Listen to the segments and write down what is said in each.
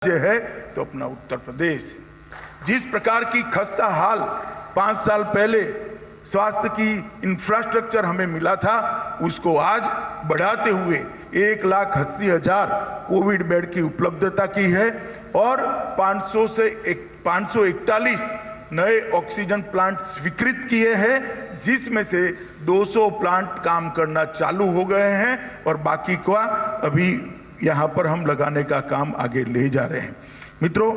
है तो अपना उत्तर प्रदेश। जिस प्रकार की खस्ता हाल 5 साल पहले स्वास्थ्य की इंफ्रास्ट्रक्चर हमें मिला था, उसको आज बढ़ाते हुए 1,80,000 कोविड बेड की उपलब्धता की है और 541 नए ऑक्सीजन प्लांट स्वीकृत किए हैं, जिसमें से 200 प्लांट काम करना चालू हो गए हैं और बाकी का अभी यहाँ पर हम लगाने का काम आगे ले जा रहे हैं। मित्रों,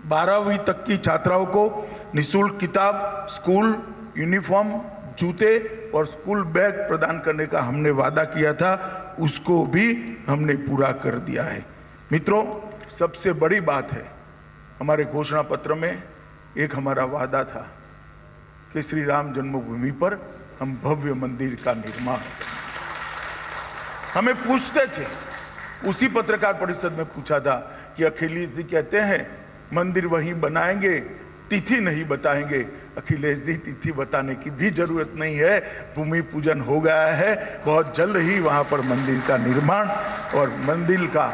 12वीं तक की छात्राओं को निःशुल्क किताब, स्कूल यूनिफॉर्म, जूते और स्कूल बैग प्रदान करने का हमने वादा किया था, उसको भी हमने पूरा कर दिया है। मित्रों, सबसे बड़ी बात है, हमारे घोषणा पत्र में एक हमारा वादा था कि श्री राम जन्मभूमि पर हम भव्य मंदिर का निर्माण। हमें पूछते थे, उसी पत्रकार परिषद में पूछा था कि अखिलेश जी कहते हैं मंदिर वहीं बनाएंगे, तिथि नहीं बताएंगे। अखिलेश जी, तिथि बताने की भी जरूरत नहीं है, भूमि पूजन हो गया है, बहुत जल्द ही वहां पर मंदिर का निर्माण और मंदिर का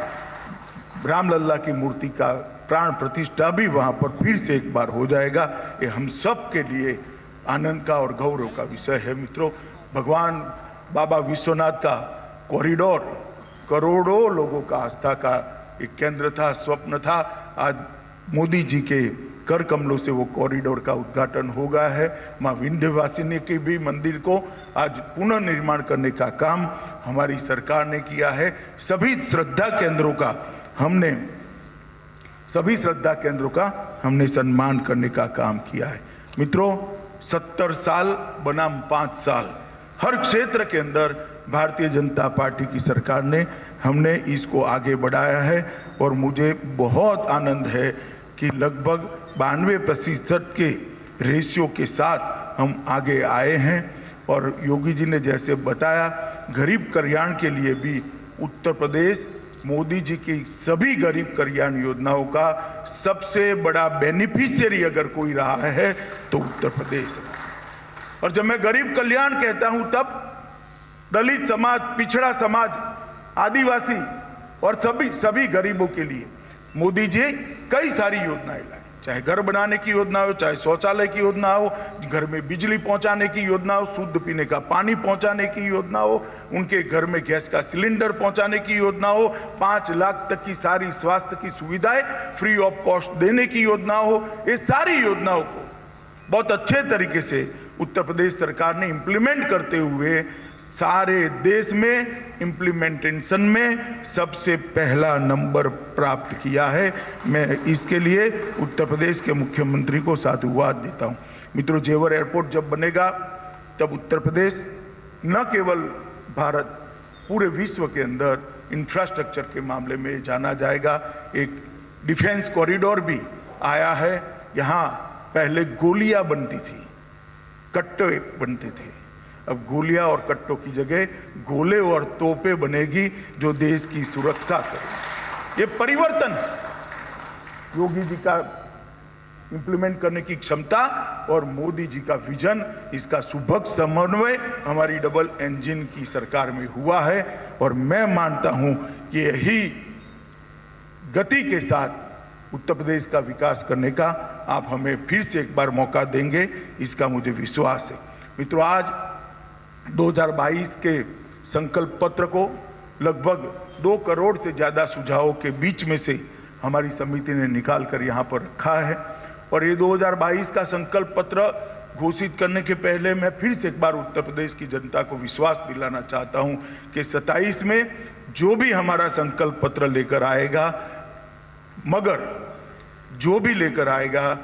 रामलल्ला की मूर्ति का प्राण प्रतिष्ठा भी वहां पर फिर से एक बार हो जाएगा। ये हम सब के लिए आनंद का और गौरव का विषय है। मित्रों, भगवान बाबा विश्वनाथ का कॉरिडोर करोड़ों लोगों का आस्था का एक केंद्र था, स्वप्न था। आज मोदी जी के कर कमलों से वो कॉरिडोर का उद्घाटन हो गया है। मां विंध्यवासिनी के भी मंदिर को आज पुनर्निर्माण करने का काम हमारी सरकार ने किया है। सभी श्रद्धा केंद्रों का हमने सम्मान करने का काम किया है। मित्रों, 70 साल बनाम 5 साल, हर क्षेत्र के अंदर भारतीय जनता पार्टी की सरकार ने हमने इसको आगे बढ़ाया है और मुझे बहुत आनंद है कि लगभग 92% के रेशियो के साथ हम आगे आए हैं। और योगी जी ने जैसे बताया, गरीब कल्याण के लिए भी उत्तर प्रदेश मोदी जी की सभी गरीब कल्याण योजनाओं का सबसे बड़ा बेनिफिशियरी अगर कोई रहा है तो उत्तर प्रदेश है। और जब मैं गरीब कल्याण कहता हूं, तब दलित समाज, पिछड़ा समाज, आदिवासी और सभी गरीबों के लिए मोदी जी कई सारी योजनाएं लाए, चाहे घर बनाने की योजना हो, चाहे शौचालय की योजना हो, घर में बिजली पहुंचाने की योजना हो, शुद्ध पीने का पानी पहुंचाने की योजना हो, उनके घर में गैस का सिलेंडर पहुंचाने की योजना हो, 5 लाख तक की सारी स्वास्थ्य की सुविधाएं फ्री ऑफ कॉस्ट देने की योजना हो। ये सारी योजनाओं को बहुत अच्छे तरीके से उत्तर प्रदेश सरकार ने इंप्लीमेंट करते हुए सारे देश में इम्प्लीमेंटेशन में सबसे पहला नंबर प्राप्त किया है। मैं इसके लिए उत्तर प्रदेश के मुख्यमंत्री को साधुवाद देता हूं। मित्रों, जेवर एयरपोर्ट जब बनेगा तब उत्तर प्रदेश न केवल भारत, पूरे विश्व के अंदर इंफ्रास्ट्रक्चर के मामले में जाना जाएगा। एक डिफेंस कॉरिडोर भी आया है। यहाँ पहले गोलियां बनती थी, कट्टे बनते थे, अब गोलियां और कट्टों की जगह गोले और तोपें बनेगी जो देश की सुरक्षा करे। ये परिवर्तन योगी जी का इंप्लीमेंट करने की क्षमता और मोदी जी का विजन, इसका सुभग समन्वय हमारी डबल इंजन की सरकार में हुआ है। और मैं मानता हूं कि यही गति के साथ उत्तर प्रदेश का विकास करने का आप हमें फिर से एक बार मौका देंगे, इसका मुझे विश्वास है। मित्रों, आज 2022 के संकल्प पत्र को लगभग 2 करोड़ से ज्यादा सुझावों के बीच में से हमारी समिति ने निकाल कर यहाँ पर रखा है। और ये 2022 का संकल्प पत्र घोषित करने के पहले मैं फिर से एक बार उत्तर प्रदेश की जनता को विश्वास दिलाना चाहता हूँ कि 27 में जो भी हमारा संकल्प पत्र लेकर आएगा, मगर जो भी लेकर आएगा,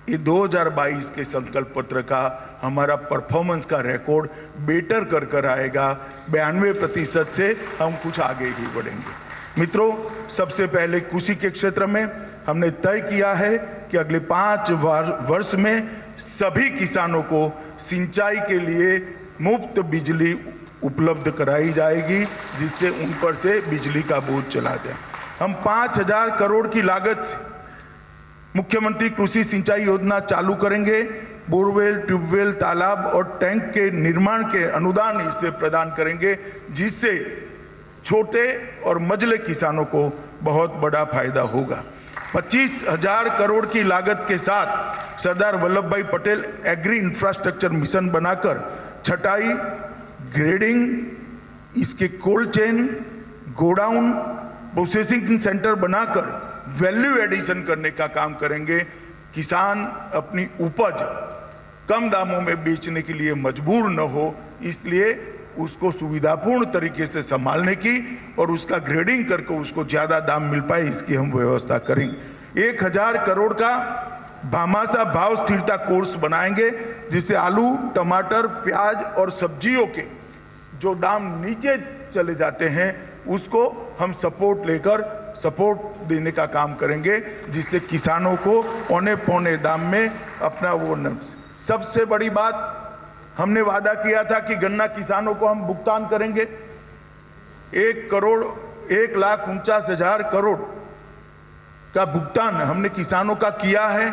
ये 2022 के संकल्प पत्र का हमारा परफॉर्मेंस का रिकॉर्ड बेटर कर आएगा। 92% से हम कुछ आगे ही बढ़ेंगे। मित्रों, सबसे पहले कृषि के क्षेत्र में हमने तय किया है कि अगले 5 वर्ष में सभी किसानों को सिंचाई के लिए मुफ्त बिजली उपलब्ध कराई जाएगी, जिससे उन पर से बिजली का बोझ चला जाए। हम 5,000 करोड़ की लागत से मुख्यमंत्री कृषि सिंचाई योजना चालू करेंगे। बोरवेल, ट्यूबवेल, तालाब और टैंक के निर्माण के अनुदान इससे प्रदान करेंगे, जिससे छोटे और मझले किसानों को बहुत बड़ा फायदा होगा। 25,000 करोड़ की लागत के साथ सरदार वल्लभ भाई पटेल एग्री इंफ्रास्ट्रक्चर मिशन बनाकर छटाई, ग्रेडिंग, इसके cold chain, godown, processing centre बनाकर वैल्यू एडिशन करने का काम करेंगे। किसान अपनी उपज कम दामों में बेचने के लिए मजबूर न हो, इसलिए उसको सुविधापूर्ण तरीके से संभालने की और उसका ग्रेडिंग करके उसको ज्यादा दाम मिल पाए, इसकी हम व्यवस्था करेंगे। 1,000 करोड़ का भामाशाह भाव स्थिरता कोर्स बनाएंगे, जिससे आलू, टमाटर, प्याज और सब्जियों के जो दाम नीचे चले जाते हैं उसको हम सपोर्ट देने का काम करेंगे, जिससे किसानों को औने पौने दाम में अपना वो न। सबसे बड़ी बात, हमने वादा किया था कि गन्ना किसानों को हम भुगतान करेंगे। 1,49,000 करोड़ का भुगतान हमने किसानों का किया है।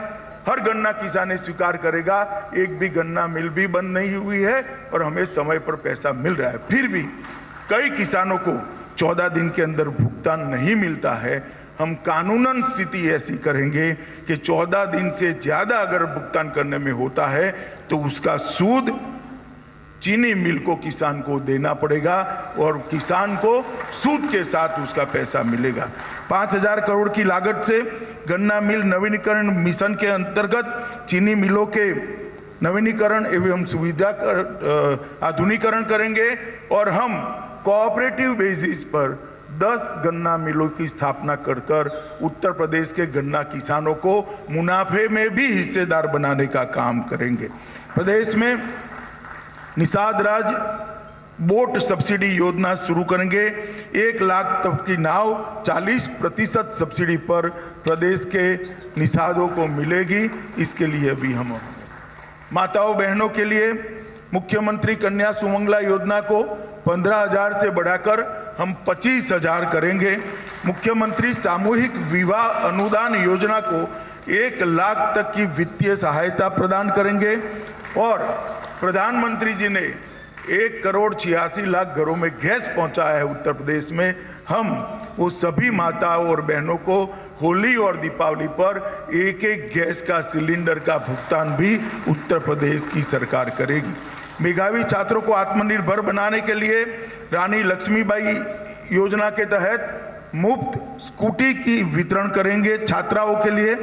हर गन्ना किसान स्वीकार करेगा, एक भी गन्ना मिल भी बंद नहीं हुई है और हमें समय पर पैसा मिल रहा है। फिर भी कई किसानों को 14 दिन के अंदर भुगतान नहीं मिलता है। हम कानूनन स्थिति ऐसी करेंगे कि 14 दिन से ज्यादा अगर भुगतान करने में होता है तो उसका सूद चीनी मिल को किसान को देना पड़ेगा और किसान को सूद के साथ उसका पैसा मिलेगा। 5,000 करोड़ की लागत से गन्ना मिल नवीनीकरण मिशन के अंतर्गत चीनी मिलों के नवीनीकरण एवं सुविधा आधुनिकीकरण करेंगे और हम कोऑपरेटिव बेसिस पर 10 गन्ना मिलों की स्थापना कर उत्तर प्रदेश के गन्ना किसानों को मुनाफे में भी हिस्सेदार बनाने का काम करेंगे। प्रदेश में निषाद राज बोट सब्सिडी योजना शुरू करेंगे। 1 लाख तक की नाव 40% सब्सिडी पर प्रदेश के निषादों को मिलेगी। इसके लिए भी हम माताओं बहनों के लिए मुख्यमंत्री कन्या सुमंगला योजना को 15,000 से बढ़ाकर हम 25,000 करेंगे। मुख्यमंत्री सामूहिक विवाह अनुदान योजना को 1 लाख तक की वित्तीय सहायता प्रदान करेंगे और प्रधानमंत्री जी ने 1,86,00,000 घरों में गैस पहुंचाया है उत्तर प्रदेश में। हम वो सभी माताओं और बहनों को होली और दीपावली पर एक गैस का सिलेंडर का भुगतान भी उत्तर प्रदेश की सरकार करेगी। मेधावी छात्रों को आत्मनिर्भर बनाने के लिए रानी लक्ष्मीबाई योजना के तहत मुफ्त स्कूटी की वितरण करेंगे। छात्राओं के लिए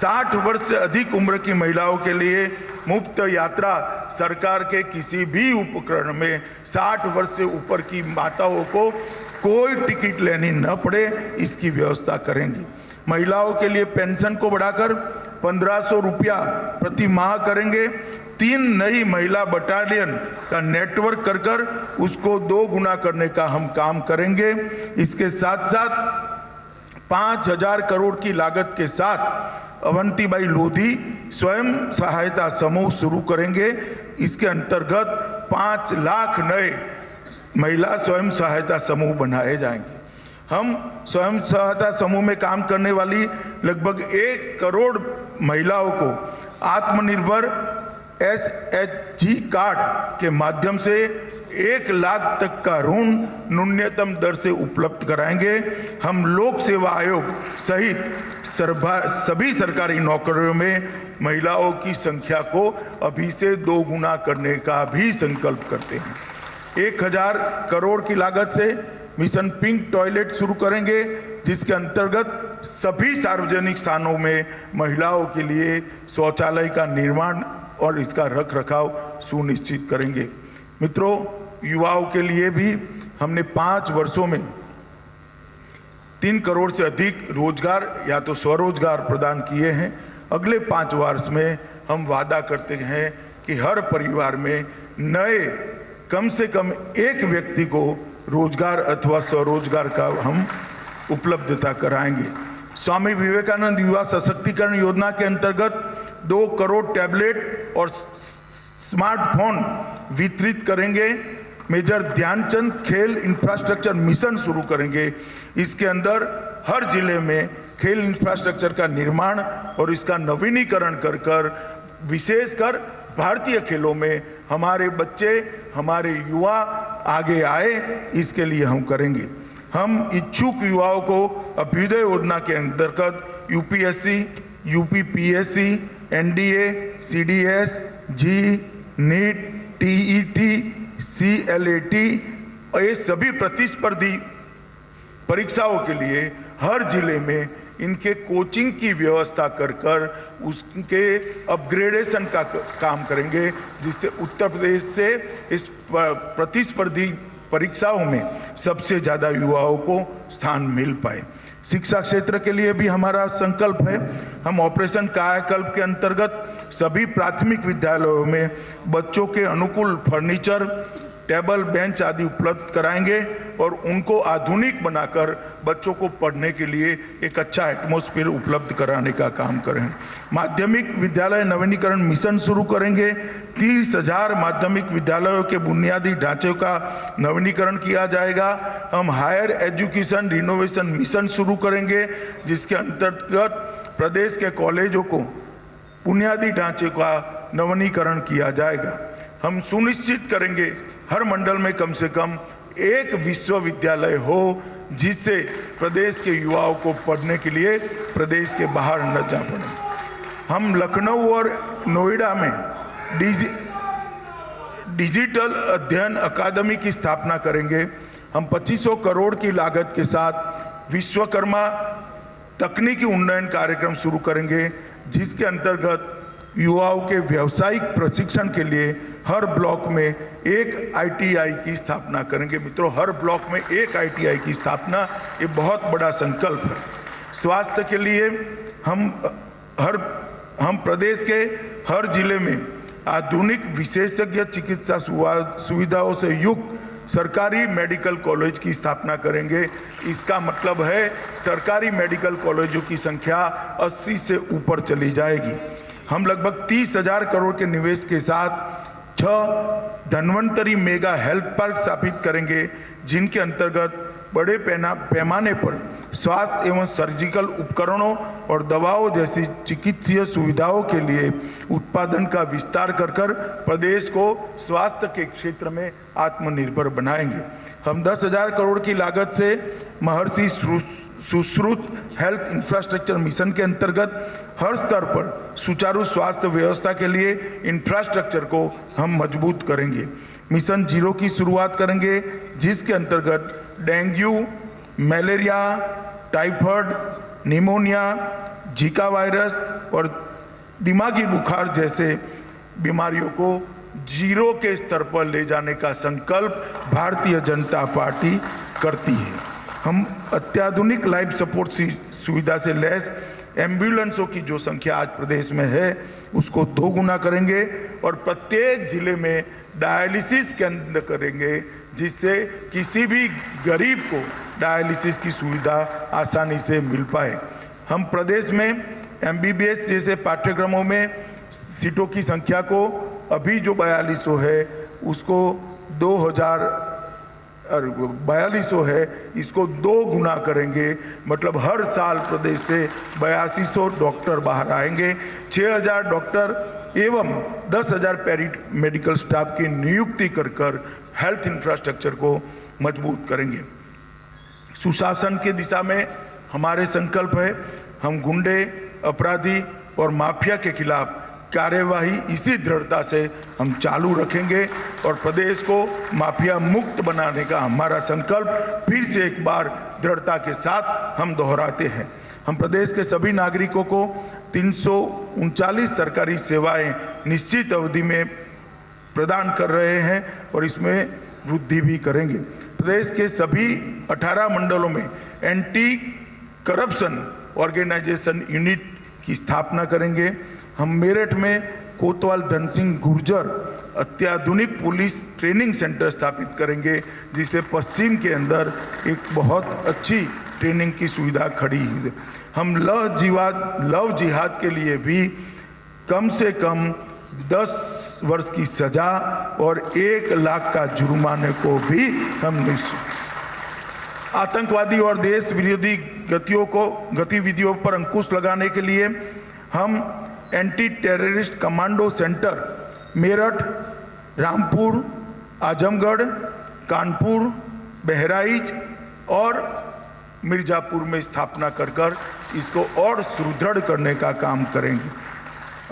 60 वर्ष से अधिक उम्र की महिलाओं के लिए मुफ्त यात्रा, सरकार के किसी भी उपकरण में 60 वर्ष से ऊपर की माताओं को कोई टिकट लेनी न पड़े, इसकी व्यवस्था करेंगे। महिलाओं के लिए पेंशन को बढ़ाकर 1,500 रुपया प्रति माह करेंगे। 3 नई महिला बटालियन का नेटवर्क कर उसको 2 गुना करने का हम काम करेंगे। इसके साथ साथ 5,000 करोड़ की लागत के साथ अवंतीबाई लोधी स्वयं सहायता समूह शुरू करेंगे। इसके अंतर्गत 5 लाख नए महिला स्वयं सहायता समूह बनाए जाएंगे। हम स्वयं सहायता समूह में काम करने वाली लगभग 1 करोड़ महिलाओं को आत्मनिर्भर SHG कार्ड के माध्यम से 1 लाख तक का ऋण न्यूनतम दर से उपलब्ध कराएंगे। हम लोक सेवा आयोग सहित सभी सरकारी नौकरियों में महिलाओं की संख्या को अभी से 2 गुना करने का भी संकल्प करते हैं। 1,000 करोड़ की लागत से मिशन पिंक टॉयलेट शुरू करेंगे, जिसके अंतर्गत सभी सार्वजनिक स्थानों में महिलाओं के लिए शौचालय का निर्माण और इसका रखरखाव सुनिश्चित करेंगे। मित्रों, युवाओं के लिए भी हमने 5 वर्षों में 3 करोड़ से अधिक रोजगार या तो स्वरोजगार प्रदान किए हैं। अगले 5 वर्ष में हम वादा करते हैं कि हर परिवार में नए कम से कम 1 व्यक्ति को रोजगार अथवा स्वरोजगार का हम उपलब्धता कराएंगे। स्वामी विवेकानंद युवा सशक्तिकरण योजना के अंतर्गत 2 करोड़ टैबलेट और स्मार्टफोन वितरित करेंगे। मेजर ध्यानचंद खेल इंफ्रास्ट्रक्चर मिशन शुरू करेंगे। इसके अंदर हर जिले में खेल इंफ्रास्ट्रक्चर का निर्माण और इसका नवीनीकरण कर विशेषकर भारतीय खेलों में हमारे बच्चे, हमारे युवा आगे आए, इसके लिए हम करेंगे। हम इच्छुक युवाओं को अभ्युदय योजना के अंतर्गत यूपीएससी, यूपीपीएससी, एनडीए, सीडीएस, जी, नीट, टीईटी, सीएलएटी और ये सभी प्रतिस्पर्धी परीक्षाओं के लिए हर जिले में इनके कोचिंग की व्यवस्था कर उसके अपग्रेडेशन का काम करेंगे, जिससे उत्तर प्रदेश से इस प्रतिस्पर्धी परीक्षाओं में सबसे ज्यादा युवाओं को स्थान मिल पाए। शिक्षा क्षेत्र के लिए भी हमारा संकल्प है। हम ऑपरेशन कायाकल्प के अंतर्गत सभी प्राथमिक विद्यालयों में बच्चों के अनुकूल फर्नीचर, टेबल, बेंच आदि उपलब्ध कराएंगे और उनको आधुनिक बनाकर बच्चों को पढ़ने के लिए एक अच्छा एटमॉस्फेयर उपलब्ध कराने का काम करें। माध्यमिक विद्यालय नवीनीकरण मिशन शुरू करेंगे। 30,000 माध्यमिक विद्यालयों के बुनियादी ढांचे का नवीनीकरण किया जाएगा। हम हायर एजुकेशन रिनोवेशन मिशन शुरू करेंगे, जिसके अंतर्गत प्रदेश के कॉलेजों को बुनियादी ढांचे का नवीनीकरण किया जाएगा। हम सुनिश्चित करेंगे हर मंडल में कम से कम एक विश्वविद्यालय हो, जिससे प्रदेश के युवाओं को पढ़ने के लिए प्रदेश के बाहर न जा पड़े। हम लखनऊ और नोएडा में डिजिटल अध्ययन अकादमी की स्थापना करेंगे। हम 2500 करोड़ की लागत के साथ विश्वकर्मा तकनीकी उन्नयन कार्यक्रम शुरू करेंगे, जिसके अंतर्गत युवाओं के व्यावसायिक प्रशिक्षण के लिए हर ब्लॉक में एक आईटीआई की स्थापना करेंगे। मित्रों, हर ब्लॉक में एक आईटीआई की स्थापना ये बहुत बड़ा संकल्प है। स्वास्थ्य के लिए हम प्रदेश के हर जिले में आधुनिक विशेषज्ञ चिकित्सा सुविधाओं से युक्त सरकारी मेडिकल कॉलेज की स्थापना करेंगे। इसका मतलब है सरकारी मेडिकल कॉलेजों की संख्या 80 से ऊपर चली जाएगी। हम लगभग 30,000 करोड़ के निवेश के साथ 6 धन्वंतरी मेगा हेल्थ पार्क स्थापित करेंगे, जिनके अंतर्गत बड़े पैमाने पर स्वास्थ्य एवं सर्जिकल उपकरणों और दवाओं जैसी चिकित्सीय सुविधाओं के लिए उत्पादन का विस्तार कर प्रदेश को स्वास्थ्य के क्षेत्र में आत्मनिर्भर बनाएंगे। हम 10,000 करोड़ की लागत से महर्षि सुश्रुत हेल्थ इंफ्रास्ट्रक्चर मिशन के अंतर्गत हर स्तर पर सुचारू स्वास्थ्य व्यवस्था के लिए इंफ्रास्ट्रक्चर को हम मजबूत करेंगे। मिशन 0 की शुरुआत करेंगे, जिसके अंतर्गत dengue, malaria, typhoid, pneumonia, Zika virus और दिमागी बुखार जैसे बीमारियों को 0 के स्तर पर ले जाने का संकल्प भारतीय जनता पार्टी करती है। हम अत्याधुनिक लाइफ सपोर्ट सुविधा से लैस एम्बुलेंसों की जो संख्या आज प्रदेश में है उसको 2 गुना करेंगे और प्रत्येक जिले में डायलिसिस केंद्र करेंगे, जिससे किसी भी गरीब को डायलिसिस की सुविधा आसानी से मिल पाए। हम प्रदेश में एमबीबीएस जैसे पाठ्यक्रमों में सीटों की संख्या को अभी जो 4200 है उसको 4200 है, इसको 2 गुना करेंगे। मतलब हर साल प्रदेश से 8200 डॉक्टर बाहर आएंगे। 6000 डॉक्टर एवं 10,000 पैरा मेडिकल स्टाफ की नियुक्ति कर हेल्थ इंफ्रास्ट्रक्चर को मजबूत करेंगे। सुशासन की दिशा में हमारे संकल्प है। हम गुंडे, अपराधी और माफिया के खिलाफ कार्यवाही इसी दृढ़ता से हम चालू रखेंगे और प्रदेश को माफिया मुक्त बनाने का हमारा संकल्प फिर से एक बार दृढ़ता के साथ हम दोहराते हैं। हम प्रदेश के सभी नागरिकों को 339 सरकारी सेवाएं निश्चित अवधि में प्रदान कर रहे हैं और इसमें वृद्धि भी करेंगे। प्रदेश के सभी 18 मंडलों में एंटी करप्शन ऑर्गेनाइजेशन यूनिट की स्थापना करेंगे। हम मेरठ में कोतवाल धन सिंह गुर्जर अत्याधुनिक पुलिस ट्रेनिंग सेंटर स्थापित करेंगे, जिससे पश्चिम के अंदर एक बहुत अच्छी ट्रेनिंग की सुविधा खड़ी है। हम लव जिहाद के लिए भी कम से कम 10 वर्ष की सजा और 1 लाख का जुर्माने को भी हम आतंकवादी और देश विरोधी गतिविधियों पर अंकुश लगाने के लिए हम anti terrorist commando centre Meerut, Rampur, Azamgarh, Kanpur, Bahraich, और मिर्जापुर में स्थापना कर इसको और सुदृढ़ करने का काम करेंगे।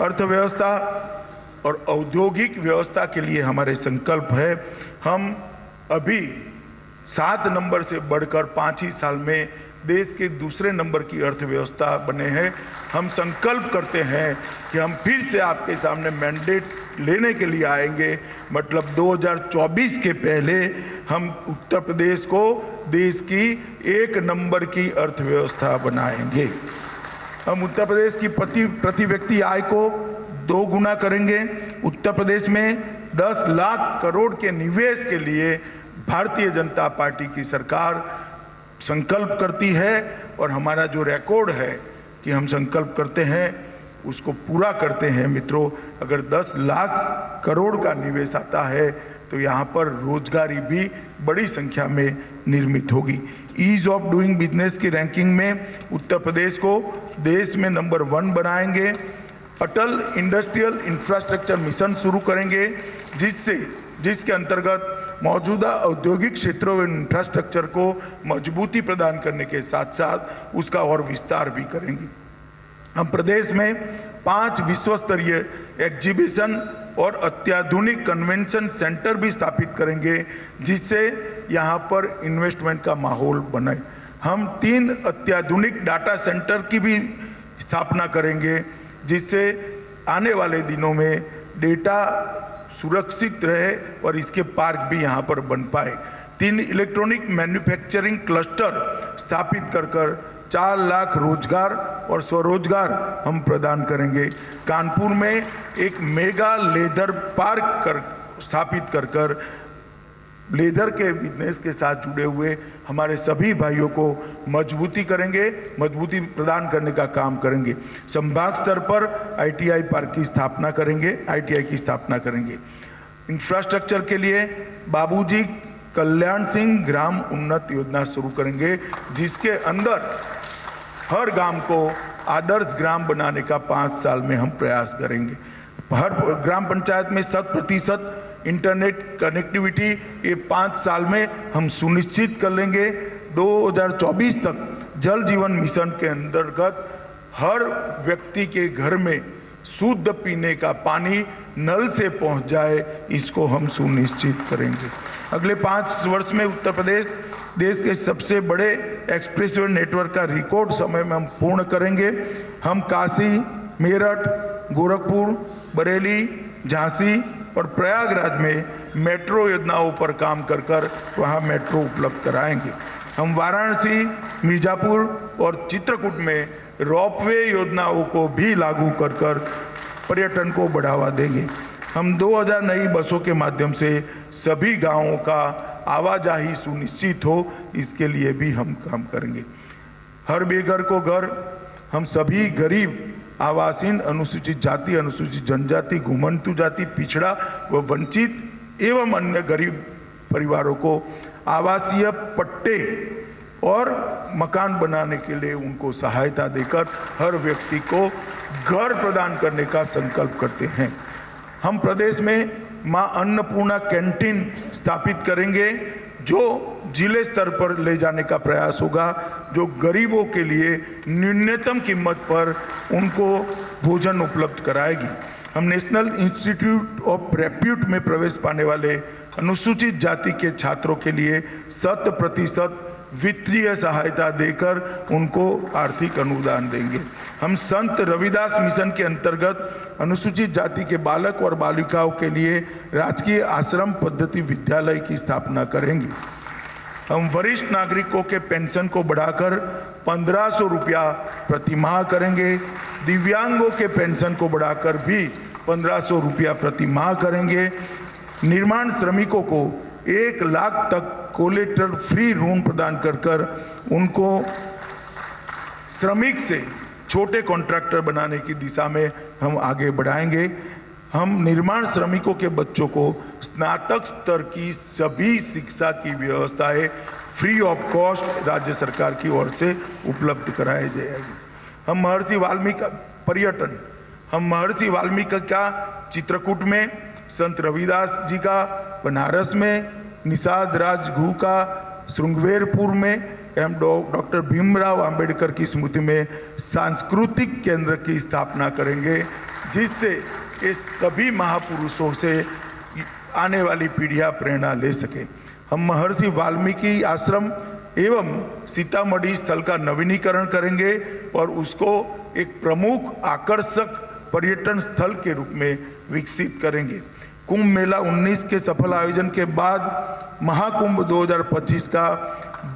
अर्थव्यवस्था और औद्योगिक व्यवस्था के लिए हमारे संकल्प है। हम अभी 7 नंबर से बढ़कर 5 ही साल में देश के दूसरे नंबर की अर्थव्यवस्था बने हैं। हम संकल्प करते हैं कि हम फिर से आपके सामने मैंडेट लेने के लिए आएंगे, मतलब 2024 के पहले हम उत्तर प्रदेश को देश की 1 नंबर की अर्थव्यवस्था बनाएंगे। हम उत्तर प्रदेश की प्रति व्यक्ति आय को 2 गुना करेंगे। उत्तर प्रदेश में 10 लाख करोड़ के निवेश के लिए भारतीय जनता पार्टी की सरकार संकल्प करती है और हमारा जो रिकॉर्ड है कि हम संकल्प करते हैं उसको पूरा करते हैं। मित्रों, अगर 10 लाख करोड़ का निवेश आता है तो यहाँ पर रोजगारी भी बड़ी संख्या में निर्मित होगी। ईज ऑफ डूइंग बिजनेस की रैंकिंग में उत्तर प्रदेश को देश में नंबर 1 बनाएंगे। अटल इंडस्ट्रियल इंफ्रास्ट्रक्चर मिशन शुरू करेंगे, जिसके अंतर्गत मौजूदा औद्योगिक क्षेत्रों में इंफ्रास्ट्रक्चर को मजबूती प्रदान करने के साथ साथ उसका और विस्तार भी करेंगे। हम प्रदेश में 5 विश्व स्तरीय एग्जीबिशन और अत्याधुनिक कन्वेंशन सेंटर भी स्थापित करेंगे, जिससे यहाँ पर इन्वेस्टमेंट का माहौल बने। हम 3 अत्याधुनिक डाटा सेंटर की भी स्थापना करेंगे, जिससे आने वाले दिनों में डेटा सुरक्षित रहे और इसके पार्क भी यहाँ पर बन पाए। 3 इलेक्ट्रॉनिक मैन्युफैक्चरिंग क्लस्टर स्थापित कर 4 लाख रोजगार और स्वरोजगार हम प्रदान करेंगे। कानपुर में एक मेगा लेदर पार्क स्थापित कर लेदर के बिजनेस के साथ जुड़े हुए हमारे सभी भाइयों को मजबूती प्रदान करने का काम करेंगे। संभाग स्तर पर ITI पार्क की स्थापना करेंगे, ITI की स्थापना करेंगे। इंफ्रास्ट्रक्चर के लिए बाबूजी कल्याण सिंह ग्राम उन्नत योजना शुरू करेंगे, जिसके अंदर हर गांव को आदर्श ग्राम बनाने का 5 साल में हम प्रयास करेंगे। हर ग्राम पंचायत में 100% इंटरनेट कनेक्टिविटी ये 5 साल में हम सुनिश्चित कर लेंगे। 2024 तक जल जीवन मिशन के अंतर्गत हर व्यक्ति के घर में शुद्ध पीने का पानी नल से पहुंच जाए, इसको हम सुनिश्चित करेंगे। अगले 5 वर्ष में उत्तर प्रदेश देश के सबसे बड़े एक्सप्रेसवे नेटवर्क का रिकॉर्ड समय में हम पूर्ण करेंगे। हम काशी, मेरठ, गोरखपुर, बरेली, झांसी और प्रयागराज में मेट्रो योजनाओं पर काम कर वहाँ मेट्रो उपलब्ध कराएंगे। हम वाराणसी, मिर्जापुर और चित्रकूट में रोपवे योजनाओं को भी लागू कर पर्यटन को बढ़ावा देंगे। हम 2000 नई बसों के माध्यम से सभी गांवों का आवाजाही सुनिश्चित हो, इसके लिए भी हम काम करेंगे। हर बेघर को घर, हम सभी गरीब, आवासीन, अनुसूचित जाति, अनुसूचित जनजाति, घुमंतु जाति, पिछड़ा व वंचित एवं अन्य गरीब परिवारों को आवासीय पट्टे और मकान बनाने के लिए उनको सहायता देकर हर व्यक्ति को घर प्रदान करने का संकल्प करते हैं। हम प्रदेश में मां अन्नपूर्णा कैंटीन स्थापित करेंगे, जो जिले स्तर पर ले जाने का प्रयास होगा, जो गरीबों के लिए न्यूनतम कीमत पर उनको भोजन उपलब्ध कराएगी। हम नेशनल इंस्टीट्यूट ऑफ रेप्यूट में प्रवेश पाने वाले अनुसूचित जाति के छात्रों के लिए 100% वित्तीय सहायता देकर उनको आर्थिक अनुदान देंगे। हम संत रविदास मिशन के अंतर्गत अनुसूचित जाति के बालक और बालिकाओं के लिए राजकीय आश्रम पद्धति विद्यालय की स्थापना करेंगे। हम वरिष्ठ नागरिकों के पेंशन को बढ़ाकर 1500 रुपया प्रति माह करेंगे। दिव्यांगों के पेंशन को बढ़ाकर भी 1500 रुपया प्रति माह करेंगे। निर्माण श्रमिकों को 1 लाख तक कोलेटरल फ्री ऋण प्रदान कर उनको श्रमिक से छोटे कॉन्ट्रैक्टर बनाने की दिशा में हम आगे बढ़ाएंगे। हम निर्माण श्रमिकों के बच्चों को स्नातक स्तर की सभी शिक्षा की व्यवस्थाएं फ्री ऑफ कॉस्ट राज्य सरकार की ओर से उपलब्ध कराई जाएगी। हम महर्षि वाल्मीकि पर्यटन, हम महर्षि वाल्मीकि का चित्रकूट में, संत रविदास जी का बनारस में, निषाद राज घू का श्रृंगवेरपुर में एवं डॉक्टर भीमराव अंबेडकर की स्मृति में सांस्कृतिक केंद्र की स्थापना करेंगे, जिससे इस सभी महापुरुषों से आने वाली पीढ़ियां प्रेरणा ले सके। हम महर्षि वाल्मीकि आश्रम एवं सीतामढ़ी स्थल का नवीनीकरण करेंगे और उसको एक प्रमुख आकर्षक पर्यटन स्थल के रूप में विकसित करेंगे। कुंभ मेला 19 के सफल आयोजन के बाद महाकुंभ 2025 का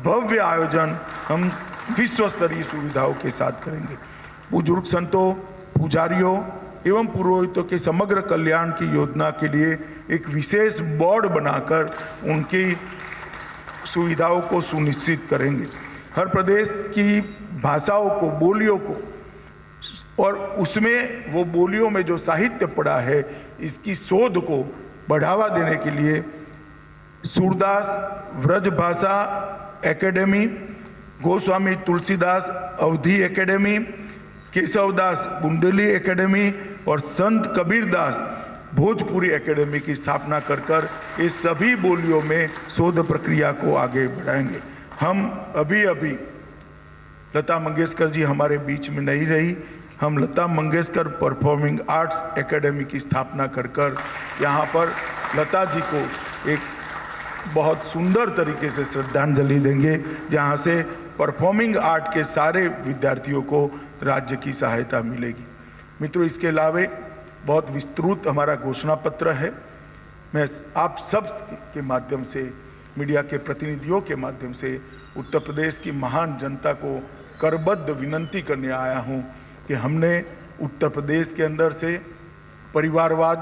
भव्य आयोजन हम विश्व स्तरीय सुविधाओं के साथ करेंगे। बुजुर्ग संतों, पुजारियों एवं पुरोहितों के समग्र कल्याण की योजना के लिए एक विशेष बोर्ड बनाकर उनकी सुविधाओं को सुनिश्चित करेंगे। हर प्रदेश की भाषाओं को, बोलियों को और उसमें वो बोलियों में जो साहित्य पड़ा है, इसकी शोध को बढ़ावा देने के लिए सूरदास व्रजभाषा एकेडमी, गोस्वामी तुलसीदास अवधी एकेडमी, केशवदास बुंदेली एकेडमी और संत कबीरदास भोजपुरी एकेडमी की स्थापना कर इस सभी बोलियों में शोध प्रक्रिया को आगे बढ़ाएंगे। हम अभी लता मंगेशकर जी हमारे बीच में नहीं रही, हम Lata Mangeshkar performing arts academy की स्थापना कर यहाँ पर लता जी को एक बहुत सुंदर तरीके से श्रद्धांजलि देंगे, जहाँ से परफॉर्मिंग आर्ट के सारे विद्यार्थियों को राज्य की सहायता मिलेगी। मित्रों, इसके अलावा बहुत विस्तृत हमारा घोषणा पत्र है। मैं आप सब के माध्यम से, मीडिया के प्रतिनिधियों के माध्यम से उत्तर प्रदेश की महान जनता को करबद्ध विनंती करने आया हूं कि हमने उत्तर प्रदेश के अंदर से परिवारवाद,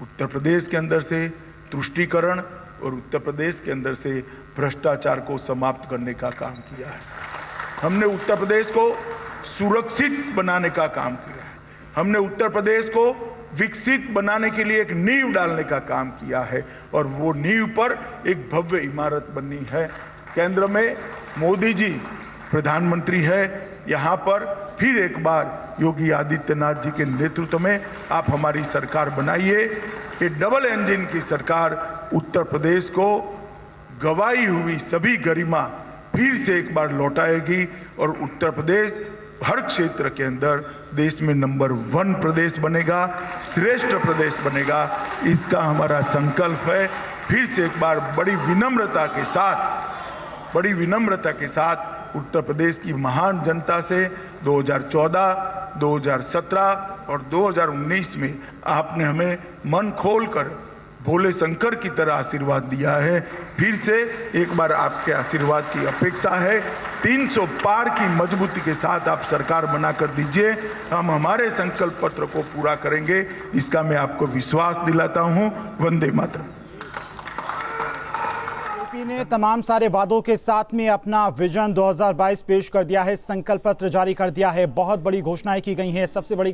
उत्तर प्रदेश के अंदर से तुष्टीकरण और उत्तर प्रदेश के अंदर से भ्रष्टाचार को समाप्त करने का काम किया है। हमने उत्तर प्रदेश को सुरक्षित बनाने का काम किया है। हमने उत्तर प्रदेश को विकसित बनाने के लिए एक नींव डालने का काम किया है और वो नींव पर एक भव्य इमारत बननी है। केंद्र में मोदी जी प्रधानमंत्री है, यहाँ पर फिर एक बार योगी आदित्यनाथ जी के नेतृत्व में आप हमारी सरकार बनाइए। ये डबल इंजन की सरकार उत्तर प्रदेश को गंवाई हुई सभी गरिमा फिर से एक बार लौटाएगी और उत्तर प्रदेश हर क्षेत्र के अंदर देश में नंबर 1 प्रदेश बनेगा, श्रेष्ठ प्रदेश बनेगा। इसका हमारा संकल्प है। फिर से एक बार बड़ी विनम्रता के साथ उत्तर प्रदेश की महान जनता से 2014, 2017 और 2019 में आपने हमें मन खोलकर भोले शंकर की तरह आशीर्वाद दिया है। फिर से एक बार आपके आशीर्वाद की अपेक्षा है। 300 पार की मजबूती के साथ आप सरकार बनाकर दीजिए, हम हमारे संकल्प पत्र को पूरा करेंगे, इसका मैं आपको विश्वास दिलाता हूं। वंदे मातरम। यूपी ने तमाम सारे वादों के साथ में अपना विजन 2022 पेश कर दिया है, संकल्प पत्र जारी कर दिया है। बहुत बड़ी घोषणाएं की गई हैं। सबसे बड़ी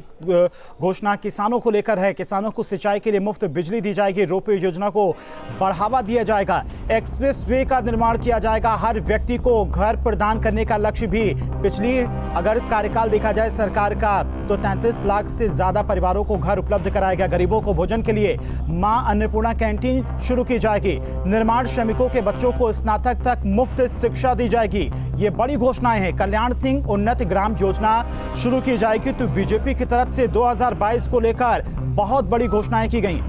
घोषणा किसानों को लेकर है। किसानों को सिंचाई के लिए मुफ्त बिजली दी जाएगी, रोपवे योजना को बढ़ावा दिया जाएगा, एक्सप्रेस वे का निर्माण किया जाएगा, हर व्यक्ति को घर प्रदान करने का लक्ष्य भी पिछली अगर कार्यकाल देखा जाए सरकार का तो 33 लाख से ज्यादा परिवारों को घर उपलब्ध कराया गया। गरीबों को भोजन के लिए मां अन्नपूर्णा कैंटीन शुरू की जाएगी। निर्माण श्रमिकों के बच्चों को स्नातक तक मुफ्त शिक्षा दी जाएगी। ये बड़ी घोषणाएं हैं। कल्याण सिंह उन्नत ग्राम योजना शुरू की जाएगी। तो बीजेपी की तरफ से 2022 को लेकर बहुत बड़ी घोषणाएं की गई।